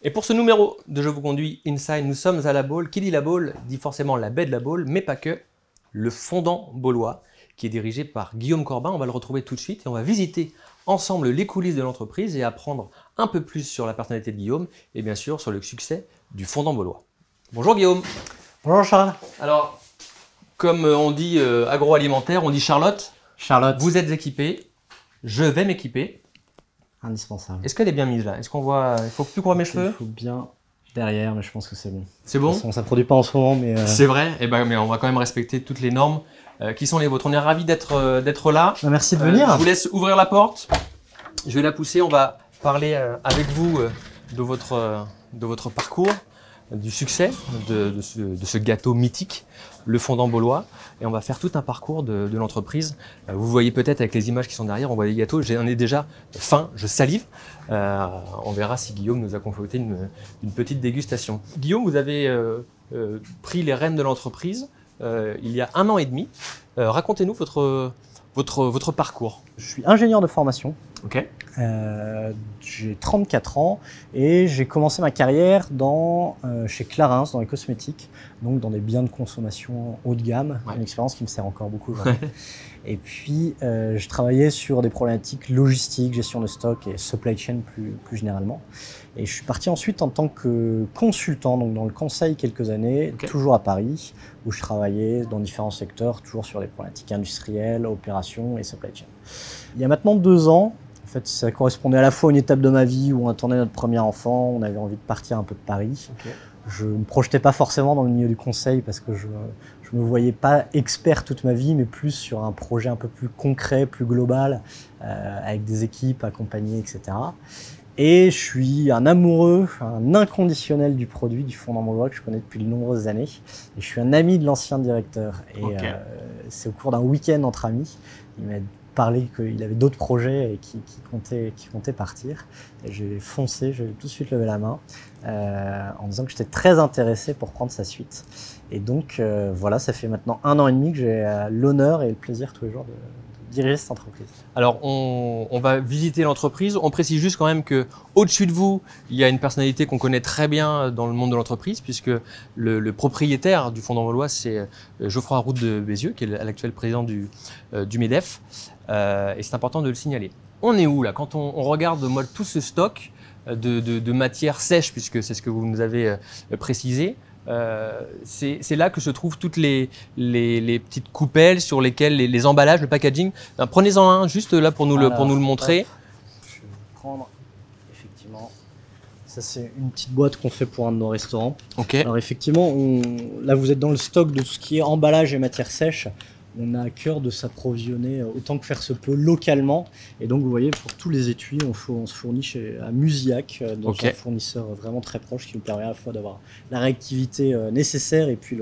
Et pour ce numéro de Je vous conduis Inside, nous sommes à La Baule. Qui dit La Baule dit forcément la baie de La Baule, mais pas que. Le fondant baulois, qui est dirigé par Guillaume Corbin. On va le retrouver tout de suite et on va visiter ensemble les coulisses de l'entreprise et apprendre un peu plus sur la personnalité de Guillaume et bien sûr sur le succès du fondant baulois. Bonjour Guillaume. Bonjour Charles. Alors, comme on dit agroalimentaire, on dit Charlotte. Charlotte. Vous êtes équipée, je vais m'équiper. Indispensable. Est-ce qu'elle est bien mise là? Est-ce qu'on voit... Il faut plus qu'on voit mes cheveux? Il faut bien derrière, mais je pense que c'est bon. C'est bon? De toute façon, ça ne produit pas en ce moment, mais... C'est vrai, eh ben, mais on va quand même respecter toutes les normes qui sont les vôtres. On est ravis d'être là. Merci de venir. Je vous laisse ouvrir la porte. Je vais la pousser. On va parler avec vous de votre parcours, du succès de ce gâteau mythique, le fondant baulois. Et on va faire tout un parcours de l'entreprise. Vous voyez peut-être avec les images qui sont derrière, on voit les gâteaux. J'en ai déjà faim, je salive. On verra si Guillaume nous a concocté une petite dégustation. Guillaume, vous avez pris les rênes de l'entreprise il y a 1 an et demi. Racontez-nous votre parcours. Je suis ingénieur de formation. Ok. J'ai 34 ans et j'ai commencé ma carrière chez Clarins, dans les cosmétiques, donc dans des biens de consommation haut de gamme, Ouais. une expérience qui me sert encore beaucoup aujourd'hui. Et puis, je travaillais sur des problématiques logistiques, gestion de stock et supply chain plus généralement. Et je suis parti ensuite en tant que consultant, donc dans le conseil quelques années, Okay. toujours à Paris, où je travaillais dans différents secteurs, toujours sur les problématiques industrielles, opérations et supply chain. Il y a maintenant 2 ans, en fait, ça correspondait à la fois à une étape de ma vie où on attendait notre premier enfant, on avait envie de partir un peu de Paris. Okay. Je ne me projetais pas forcément dans le milieu du conseil parce que je ne me voyais pas expert toute ma vie, mais plus sur un projet un peu plus concret, plus global, avec des équipes accompagnées, etc. Et je suis un amoureux, un inconditionnel du produit, du fondant baulois que je connais depuis de nombreuses années. Et je suis un ami de l'ancien directeur. Et Okay. c'est au cours d'un week-end entre amis, il m'a parlé qu'il avait d'autres projets et qui comptait partir. Et j'ai foncé, j'ai tout de suite levé la main en disant que j'étais très intéressé pour prendre sa suite. Et donc voilà, ça fait maintenant 1 an et demi que j'ai l'honneur et le plaisir tous les jours de diriger cette entreprise. Alors, on va visiter l'entreprise. On précise juste quand même qu'au-dessus de vous, il y a une personnalité qu'on connaît très bien dans le monde de l'entreprise, puisque le propriétaire du fondant baulois, c'est Geoffroy Roux de Bézieux, qui est l'actuel président du MEDEF. Et c'est important de le signaler. On est où là? Quand on regarde moi, tout ce stock de matières sèches, puisque c'est ce que vous nous avez précisé, c'est là que se trouvent toutes les petites coupelles sur lesquelles les emballages, le packaging. Ben, prenez-en un juste là pour nous le montrer. Hop, je vais prendre effectivement. Ça, c'est une petite boîte qu'on fait pour un de nos restaurants. Ok. Alors effectivement, là vous êtes dans le stock de tout ce qui est emballage et matières sèches. On a à cœur de s'approvisionner autant que faire se peut localement. Et donc vous voyez, pour tous les étuis, on se fournit à Musiac, dans Ok. un fournisseur vraiment très proche qui nous permet à la fois d'avoir la réactivité nécessaire et puis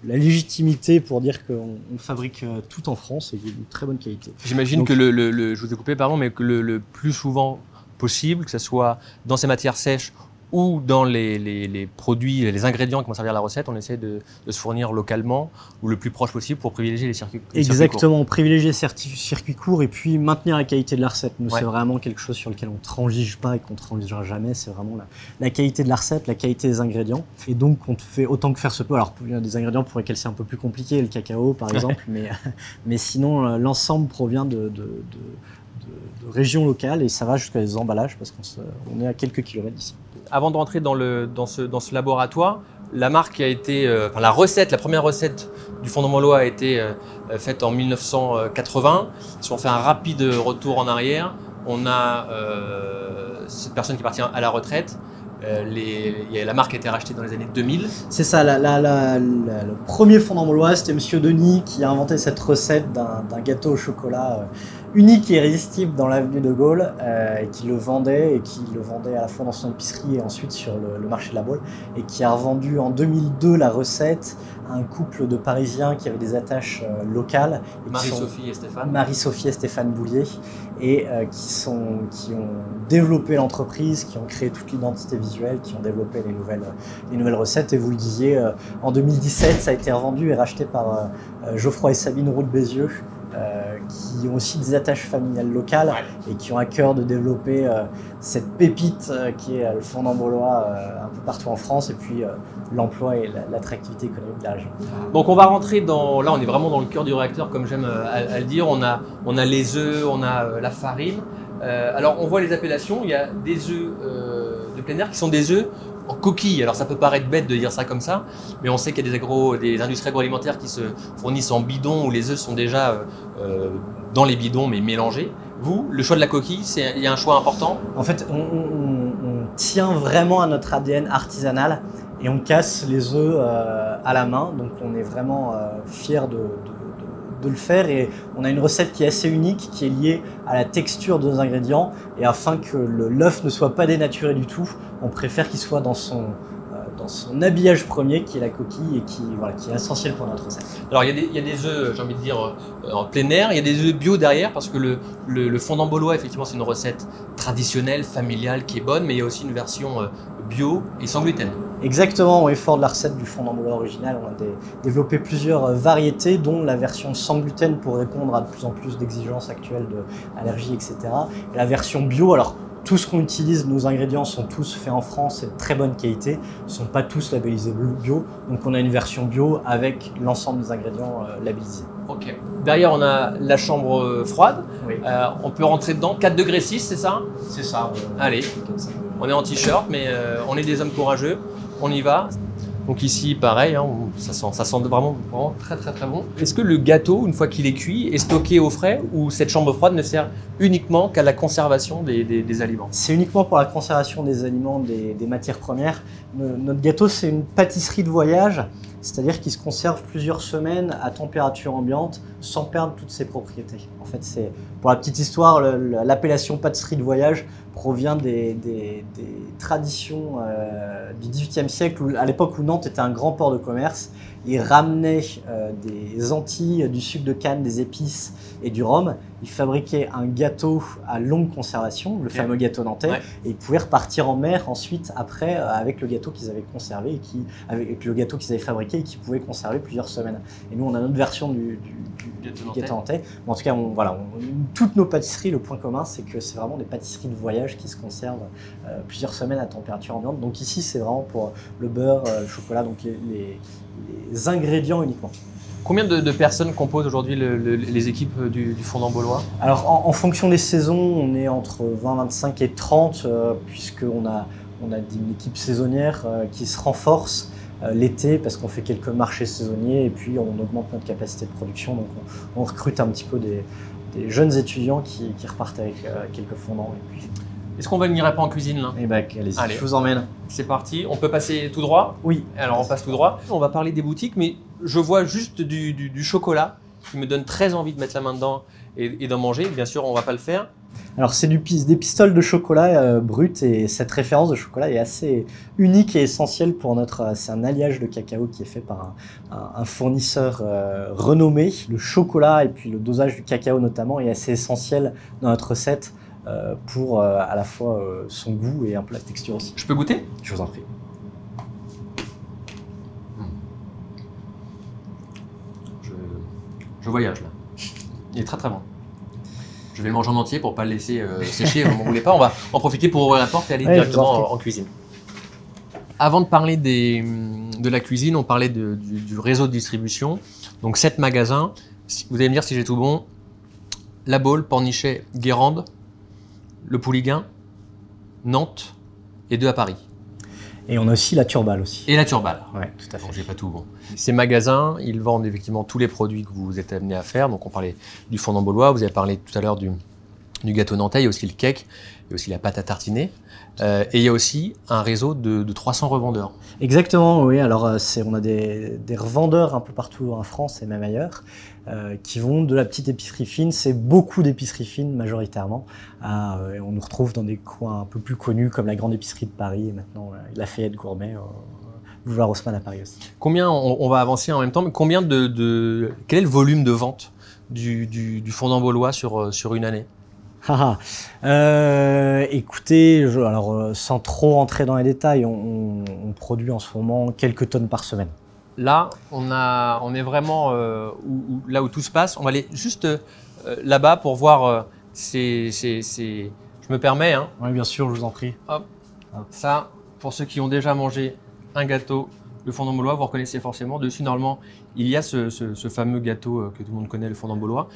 la légitimité pour dire qu'on fabrique tout en France et d'une très bonne qualité. J'imagine Donc- que je vous ai coupé, pardon, mais que le plus souvent possible, que ce soit dans ces matières sèches ou dans les produits, les ingrédients qui vont servir à la recette, on essaie de se fournir localement ou le plus proche possible pour privilégier les circuits courts. Exactement, on privilégie les circuits courts et puis maintenir la qualité de la recette. Nous, Ouais. c'est vraiment quelque chose sur lequel on ne transige pas et qu'on ne transigera jamais. C'est vraiment la qualité de la recette, la qualité des ingrédients. Et donc, on fait autant que faire se peut. Alors, il y a des ingrédients pour lesquels c'est un peu plus compliqué, le cacao par exemple, mais sinon, l'ensemble provient de régions locales et ça va jusqu'à les emballages parce qu'on est à quelques kilomètres d'ici. Avant de rentrer dans ce laboratoire, la marque a été, la recette, la première recette du fondant baulois a été faite en 1980. Si on fait un rapide retour en arrière, on a cette personne qui est partie à la retraite. La marque a été rachetée dans les années 2000. C'est ça, le premier fondant baulois, c'était Monsieur Denis qui a inventé cette recette d'un gâteau au chocolat unique et irrésistible dans l'avenue de Gaulle et qui le vendait à la fois dans son épicerie et ensuite sur le marché de la Baule et qui a revendu en 2002 la recette à un couple de Parisiens qui avaient des attaches locales. Marie-Sophie et Stéphane. Marie-Sophie et Stéphane Boulier et qui ont développé l'entreprise, qui ont créé toute l'identité visuelle, qui ont développé les nouvelles recettes. Et vous le disiez, en 2017, ça a été revendu et racheté par Geoffroy et Sabine Roux de Bézieux, qui ont aussi des attaches familiales locales et qui ont à cœur de développer cette pépite qui est le fondant baulois un peu partout en France, et puis l'emploi et l'attractivité économique de la région. Donc on va rentrer dans, là on est vraiment dans le cœur du réacteur comme j'aime à le dire, on a les œufs, on a la farine. Alors on voit les appellations, il y a des œufs de plein air qui sont des œufs en coquille. Alors ça peut paraître bête de dire ça comme ça, mais on sait qu'il y a des industries agroalimentaires qui se fournissent en bidon où les œufs sont déjà dans les bidons mais mélangés. Vous, le choix de la coquille, il y a un choix important? En fait, on tient vraiment à notre ADN artisanal et on casse les œufs à la main, donc on est vraiment fiers de le faire, et on a une recette qui est assez unique, qui est liée à la texture de nos ingrédients, et afin que l'œuf ne soit pas dénaturé du tout, on préfère qu'il soit dans son habillage premier, qui est la coquille, et qui est essentiel pour notre recette. Alors il y a des œufs, j'ai envie de dire, en plein air, il y a des œufs bio derrière, parce que le fondant baulois, effectivement, c'est une recette traditionnelle, familiale, qui est bonne, mais il y a aussi une version bio et sans gluten. Exactement, au effort de la recette du fondant baulois original, on a développé plusieurs variétés, dont la version sans gluten pour répondre à de plus en plus d'exigences actuelles d'allergies, etc. Et la version bio, alors tout ce qu'on utilise, nos ingrédients sont tous faits en France et de très bonne qualité, ils ne sont pas tous labellisés bio, donc on a une version bio avec l'ensemble des ingrédients labellisés. Ok. Derrière, on a la chambre froide. Oui. On peut rentrer dedans. 4 degrés 6, c'est ça? C'est ça. Allez, on est en t-shirt, mais on est des hommes courageux. On y va. Donc ici, pareil, hein, ça sent vraiment très très très bon. Est-ce que le gâteau, une fois qu'il est cuit, est stocké au frais, ou cette chambre froide ne sert uniquement qu'à la conservation des aliments? C'est uniquement pour la conservation des aliments, des matières premières. Notre gâteau, c'est une pâtisserie de voyage, c'est-à-dire qu'il se conserve plusieurs semaines à température ambiante sans perdre toutes ses propriétés. En fait, c'est, pour la petite histoire, l'appellation pâtisserie de voyage provient des traditions du XVIIIe siècle, à l'époque où Nantes était un grand port de commerce. Ils ramenaient des Antilles, du sucre de canne, des épices et du rhum. Ils fabriquaient un gâteau à longue conservation, le fameux gâteau nantais, et ils pouvaient repartir en mer ensuite, après, avec le gâteau qu'ils avaient conservé, avec le gâteau qu'ils avaient fabriqué et qu'ils pouvaient conserver plusieurs semaines. Et nous, on a notre version du gâteau nantais. Mais en tout cas, toutes nos pâtisseries, le point commun, c'est que c'est vraiment des pâtisseries de voyage qui se conservent plusieurs semaines à température ambiante. Donc ici, c'est vraiment pour le beurre, le chocolat, donc les ingrédients uniquement. Combien de personnes composent aujourd'hui les équipes du fondant baulois? Alors en fonction des saisons, on est entre 20, 25 et 30, puisqu'on a une équipe saisonnière qui se renforce l'été, parce qu'on fait quelques marchés saisonniers, et puis on augmente notre capacité de production, donc on recrute un petit peu des jeunes étudiants qui repartent avec quelques fondants. Est-ce qu'on va n'irait pas en cuisine là? Eh ben, allez-y, je vous emmène. C'est parti, on peut passer tout droit? Oui. Alors on passe tout droit. On va parler des boutiques, mais je vois juste du chocolat qui me donne très envie de mettre la main dedans et d'en manger. Bien sûr, on ne va pas le faire. Alors c'est des pistoles de chocolat brut, et cette référence de chocolat est assez unique et essentielle pour c'est un alliage de cacao qui est fait par un fournisseur renommé. Le chocolat et puis le dosage du cacao notamment est assez essentiel dans notre recette. Pour à la fois son goût et un peu la texture aussi. Je peux goûter? Je vous en prie. Je voyage là. Il est très très bon. Je vais le manger en entier pour ne pas le laisser sécher au moment où vous voulez pas. On va en profiter pour ouvrir la porte et aller directement en cuisine. Avant de parler de la cuisine, on parlait du réseau de distribution. Donc 7 magasins. Vous allez me dire si j'ai tout bon. La Baule, Pornichet, Guérande, le Pouliguen, Nantes et 2 à Paris. Et on a aussi la Turballe aussi. Et la Turballe. Ouais, tout à fait. Donc j'ai pas tout bon. Ces magasins, ils vendent effectivement tous les produits que vous êtes amenés à faire. Donc on parlait du fondant baulois, vous avez parlé tout à l'heure du gâteau nantais, il y a aussi le cake, il y a aussi la pâte à tartiner. Et il y a aussi un réseau de 300 revendeurs. Exactement, oui. Alors on a des revendeurs un peu partout en France et même ailleurs, qui vont de la petite épicerie fine, c'est beaucoup d'épiceries fines majoritairement. On nous retrouve dans des coins un peu plus connus comme la grande épicerie de Paris et maintenant Lafayette Gourmet, boulevard Haussmann à Paris aussi. Combien, on va avancer en même temps, mais combien quel est le volume de vente du fondant baulois sur une année? Écoutez, alors sans trop rentrer dans les détails, on produit en ce moment quelques tonnes par semaine. là, on est vraiment là où tout se passe. On va aller juste là-bas pour voir. Je me permets. Hein. Oui, bien sûr, je vous en prie. Hop. Ça, pour ceux qui ont déjà mangé un gâteau, le fondant baulois, vous reconnaissez forcément. Dessus, normalement, il y a ce fameux gâteau que tout le monde connaît, le fondant baulois.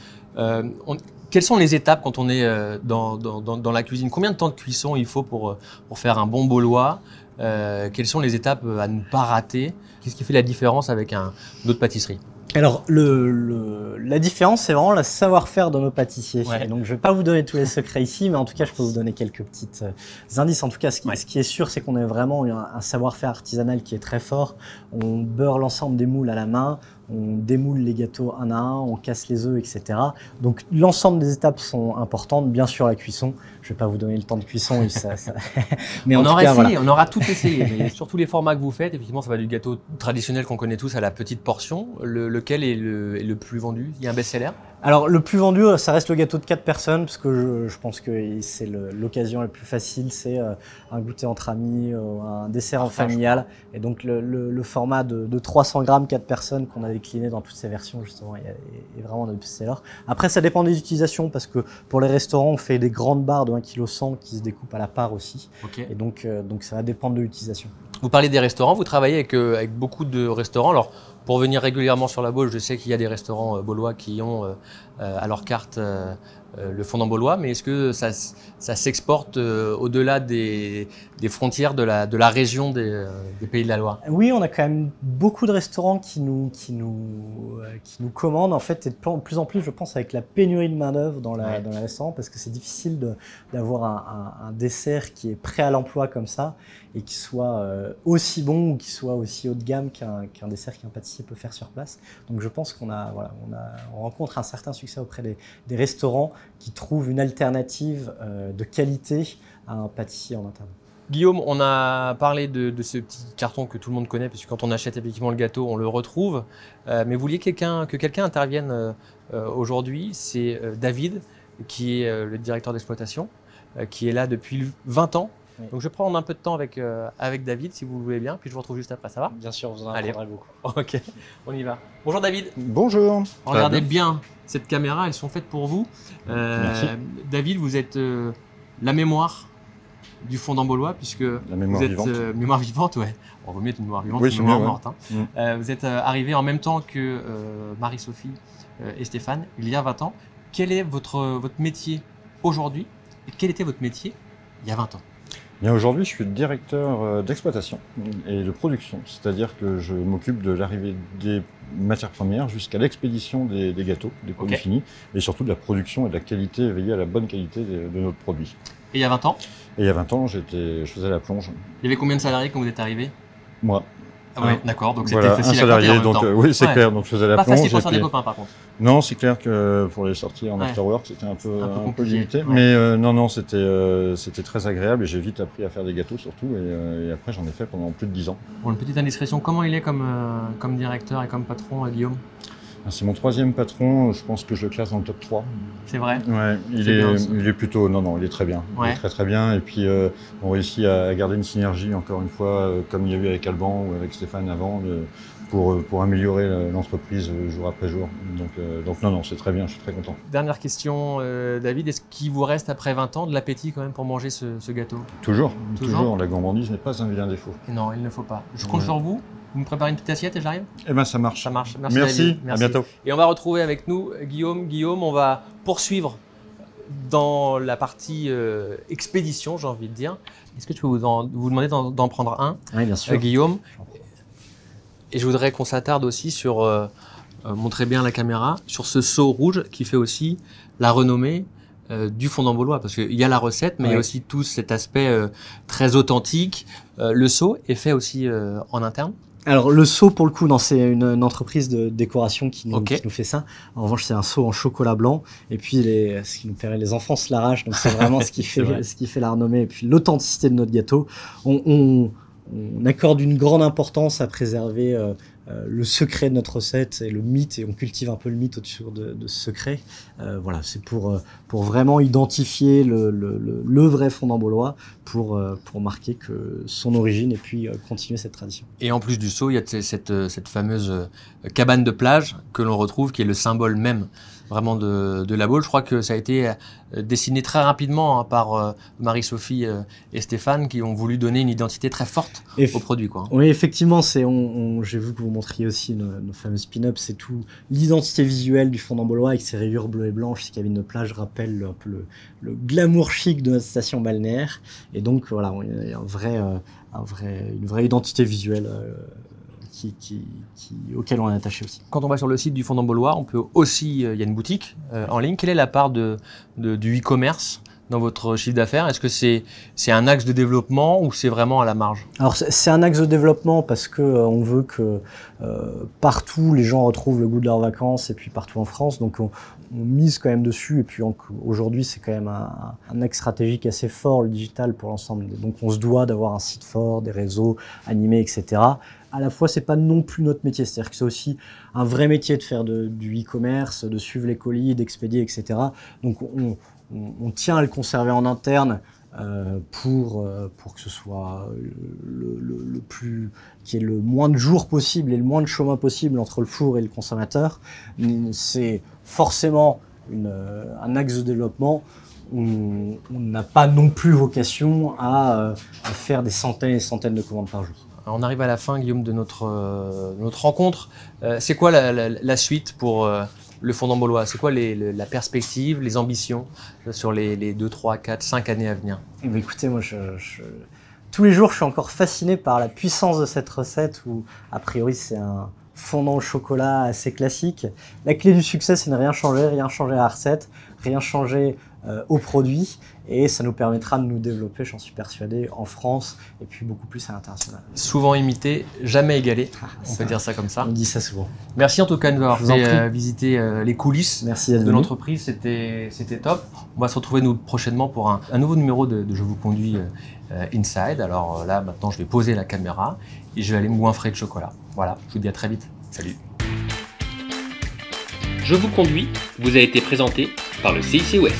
Quelles sont les étapes quand on est dans la cuisine? Combien de temps de cuisson il faut pour faire un bon baulois? Quelles sont les étapes à ne pas rater? Qu'est-ce qui fait la différence avec une autre pâtisserie? Alors, la différence, c'est vraiment le savoir-faire de nos pâtissiers. Ouais. Et donc, je ne vais pas vous donner tous les secrets ici, mais en tout cas, je peux vous donner quelques petites indices. En tout cas, ce qui est sûr, c'est qu'on a vraiment un savoir-faire artisanal qui est très fort. On beurre l'ensemble des moules à la main, on démoule les gâteaux un à un, on casse les œufs, etc. Donc, l'ensemble des étapes sont importantes. Bien sûr, la cuisson. Je ne vais pas vous donner le temps de cuisson. Mais on en tout aura cas, essayé, voilà. on aura tout essayé. Mais sur tous les formats que vous faites, effectivement, ça va du gâteau traditionnel qu'on connaît tous à la petite portion. Lequel est le plus vendu? Il y a un best-seller? Alors, le plus vendu, ça reste le gâteau de 4 personnes, parce que je pense que c'est l'occasion la plus facile, c'est un goûter entre amis, un dessert en familial. Et donc, le format de 300 grammes, 4 personnes, qu'on a décliné dans toutes ces versions, justement, est vraiment notre best-seller. Après, ça dépend des utilisations, parce que pour les restaurants, on fait des grandes barres de 1,1 kg qui se découpent à la part aussi. Okay. Et donc, ça va dépendre de l'utilisation. Vous parlez des restaurants, vous travaillez avec beaucoup de restaurants. Alors, pour venir régulièrement sur la Baule, je sais qu'il y a des restaurants baulois qui ont à leur carte le fondant baulois, mais est-ce que ça s'exporte au-delà des frontières de la région des Pays de la Loire? Oui, on a quand même beaucoup de restaurants qui nous commandent, en fait, et de plus en plus, je pense, avec la pénurie de main-d'œuvre dans les restaurants, parce que c'est difficile d'avoir un dessert qui est prêt à l'emploi comme ça, et qui soit aussi bon ou qui soit aussi haut de gamme qu'un dessert qu'un pâtissier peut faire sur place. Donc je pense qu'on on rencontre un certain succès auprès des restaurants qui trouvent une alternative de qualité à un pâtissier en interne. Guillaume, on a parlé de ce petit carton que tout le monde connaît, parce que quand on achète effectivement le gâteau, on le retrouve. Mais vous vouliez que quelqu'un intervienne aujourd'hui, c'est David, qui est le directeur d'exploitation, qui est là depuis 20 ans. Oui. Donc je vais prendre un peu de temps avec David, si vous le voulez bien, puis je vous retrouve juste après, ça va? Bien sûr, vous en apprendrez beaucoup. Ok, on y va. Bonjour David. Bonjour. Regardez bien cette caméra, elles sont faites pour vous. Merci. David, vous êtes la mémoire du fondant baulois, puisque la mémoire vous êtes vivante. Mémoire vivante, ouais. On vaut mieux être une mémoire vivante oui, qu'une mémoire mieux, morte. Hein. Vous êtes arrivé en même temps que Marie-Sophie et Stéphane, il y a 20 ans. Quel est votre métier aujourd'hui et quel était votre métier il y a 20 ans? Bien, aujourd'hui, je suis directeur d'exploitation et de production, c'est-à-dire que je m'occupe de l'arrivée des matières premières jusqu'à l'expédition des gâteaux, des produits finis, et surtout de la production et de la qualité, veiller à la bonne qualité de notre produit. Et il y a 20 ans? Et il y a 20 ans, je faisais la plonge. Il y avait combien de salariés quand vous êtes arrivé? Moi. Ah ouais, d'accord, donc c'était voilà, facile un salarié, à compter en donc même temps. oui, c'est clair, donc je faisais la plonge. Pas facile pour faire des copains par contre. Non, c'est clair que pour les sorties en afterwork, c'était un peu limité. Ouais. Mais non, c'était très agréable et j'ai vite appris à faire des gâteaux surtout. Et après, j'en ai fait pendant plus de 10 ans. Bon, une petite indiscrétion, comment il est comme directeur et comme patron, Guillaume? C'est mon 3e patron, je pense que je le classe dans le top 3. C'est vrai? Ouais, il est plutôt... Non, il est très bien. Ouais. Il est très très bien. Et puis, on réussit à garder une synergie, encore une fois, comme il y a eu avec Alban ou avec Stéphane avant, pour améliorer l'entreprise jour après jour. Donc non, c'est très bien, je suis très content. Dernière question, David, est-ce qu'il vous reste après 20 ans de l'appétit quand même pour manger ce gâteau? Toujours. La gourmandise n'est pas un vilain défaut. Et non, il ne faut pas. Je compte sur vous. Vous me préparez une petite assiette et j'arrive? Eh bien, ça marche. Ça marche. Merci. David. À bientôt. Et on va retrouver avec nous Guillaume. Guillaume, on va poursuivre dans la partie expédition, j'ai envie de dire. Est-ce que je peux vous demander d'en prendre un? Oui, bien sûr. Guillaume. Et je voudrais qu'on s'attarde aussi sur, montrer bien la caméra, sur ce seau rouge qui fait aussi la renommée du fondant baulois. Parce qu'il y a la recette, mais il y a aussi tout cet aspect très authentique. Le seau est fait aussi en interne? Alors le seau, pour le coup, c'est une entreprise de décoration qui nous fait ça. En revanche, c'est un seau en chocolat blanc. Et puis ce qui nous plairait, les enfants se l'arrachent. Donc c'est vraiment ce qui fait la renommée. Et puis l'authenticité de notre gâteau. On accorde une grande importance à préserver le secret de notre recette et le mythe, et on cultive un peu le mythe autour de ce secret. Voilà, c'est pour vraiment identifier le vrai fondant baulois, pour marquer que son origine et puis continuer cette tradition. Et en plus du seau, il y a cette fameuse cabane de plage que l'on retrouve, qui est le symbole même vraiment de la Baule. Je crois que ça a été dessiné très rapidement par Marie-Sophie et Stéphane, qui ont voulu donner une identité très forte au produit, quoi. Oui, effectivement, j'ai vu que vous montriez aussi nos fameuses pin-ups, c'est tout l'identité visuelle du fondant baulois avec ses rayures bleues et blanches, ces cabines de plage rappellent un peu le glamour chic de notre station balnéaire. Et donc voilà, il y a une vraie identité visuelle auquel on est attaché aussi. Quand on va sur le site du fondant baulois, on peut aussi, il y a une boutique en ligne. Quelle est la part du e-commerce dans votre chiffre d'affaires? Est-ce que c'est un axe de développement ou c'est vraiment à la marge? Alors c'est un axe de développement parce que on veut que partout les gens retrouvent le goût de leurs vacances, et puis partout en France, donc on mise quand même dessus. Et puis aujourd'hui c'est quand même un axe stratégique assez fort, le digital, pour l'ensemble. Donc on se doit d'avoir un site fort, des réseaux animés, etc. À la fois, c'est pas non plus notre métier, c'est-à-dire que c'est aussi un vrai métier de faire du e-commerce, de suivre les colis, d'expédier, etc. Donc on tient à le conserver en interne pour que ce soit qu'il y ait le moins de jours possible et le moins de chemin possible entre le four et le consommateur. C'est forcément un axe de développement. On n'a pas non plus vocation à faire des centaines et des centaines de commandes par jour. On arrive à la fin, Guillaume, de notre rencontre. C'est quoi la suite pour le fondant baulois? C'est quoi la perspective, les ambitions sur les 2, 3, 4, 5 années à venir? Eh bien, écoutez, moi, tous les jours, je suis encore fasciné par la puissance de cette recette où, a priori, c'est un fondant au chocolat assez classique. La clé du succès, c'est de rien changer à la recette, rien changer au produit, et ça nous permettra de nous développer, j'en suis persuadé, en France et puis beaucoup plus à l'international. Souvent imité, jamais égalé, on peut dire ça comme ça. On dit ça souvent. Merci en tout cas de nous avoir fait visiter les coulisses de l'entreprise, c'était top. On va se retrouver nous prochainement pour un nouveau numéro de Je vous conduis Inside. Alors là, maintenant, je vais poser la caméra et je vais aller me goinfrer de chocolat. Voilà, je vous dis à très vite. Salut. Je vous conduis vous a été présenté par le CIC West.